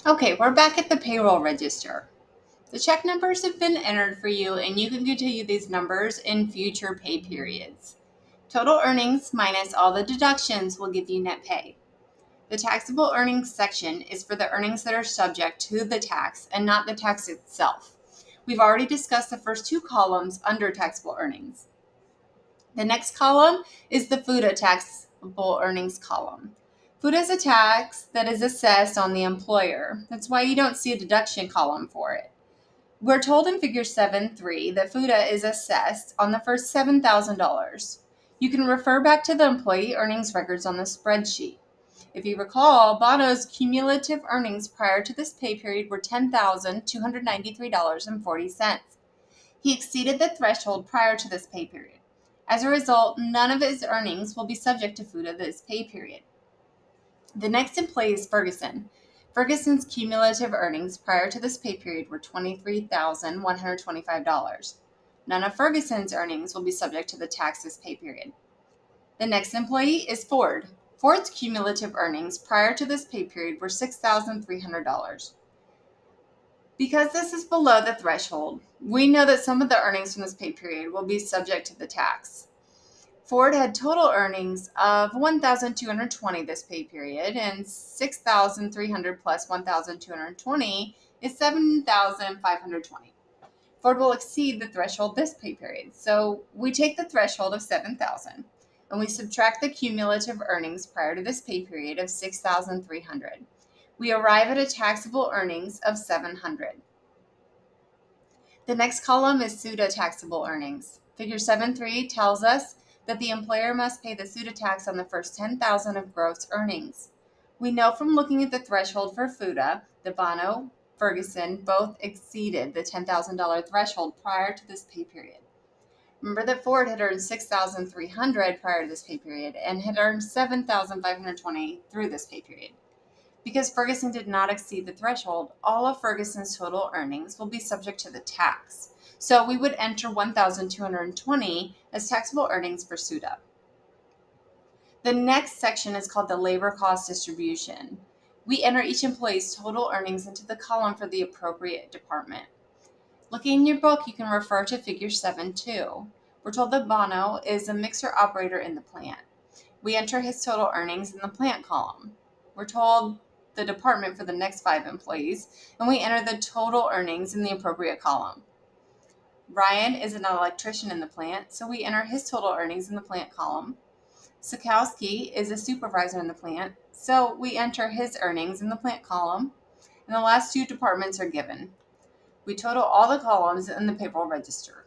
Okay, we're back at the payroll register. The check numbers have been entered for you, and you can continue these numbers in future pay periods. Total earnings minus all the deductions will give you net pay. The taxable earnings section is for the earnings that are subject to the tax and not the tax itself. We've already discussed the first two columns under taxable earnings. The next column is the FUTA taxable earnings column. FUTA is a tax that is assessed on the employer. That's why you don't see a deduction column for it. We're told in Figure 7.3 that FUTA is assessed on the first $7,000. You can refer back to the employee earnings records on the spreadsheet. If you recall, Bono's cumulative earnings prior to this pay period were $10,293.40. He exceeded the threshold prior to this pay period. As a result, none of his earnings will be subject to FUTA this pay period. The next employee is Ferguson. Ferguson's cumulative earnings prior to this pay period were $23,125. None of Ferguson's earnings will be subject to the tax this pay period. The next employee is Ford. Ford's cumulative earnings prior to this pay period were $6,300. Because this is below the threshold, we know that some of the earnings from this pay period will be subject to the tax. Ford had total earnings of $1,220 this pay period, and $6,300 plus $1,220 is $7,520. Ford will exceed the threshold this pay period, so we take the threshold of $7,000 and we subtract the cumulative earnings prior to this pay period of $6,300. We arrive at a taxable earnings of $700. The next column is SUTA taxable earnings. Figure 7.3 tells us that the employer must pay the SUTA tax on the first $10,000 of gross earnings. We know from looking at the threshold for FUTA that Bono, Ferguson both exceeded the $10,000 threshold prior to this pay period. Remember that Ford had earned $6,300 prior to this pay period and had earned $7,520 through this pay period. Because Ferguson did not exceed the threshold, all of Ferguson's total earnings will be subject to the tax. So we would enter $1,220 as taxable earnings for SUTA. The next section is called the labor cost distribution. We enter each employee's total earnings into the column for the appropriate department. Looking in your book, you can refer to Figure 7.2. We're told that Bono is a mixer operator in the plant. We enter his total earnings in the plant column. We're told the department for the next 5 employees, and we enter the total earnings in the appropriate column. Ryan is an electrician in the plant, so we enter his total earnings in the plant column. Sikowski is a supervisor in the plant, so we enter his earnings in the plant column. And the last 2 departments are given. We total all the columns in the payroll register.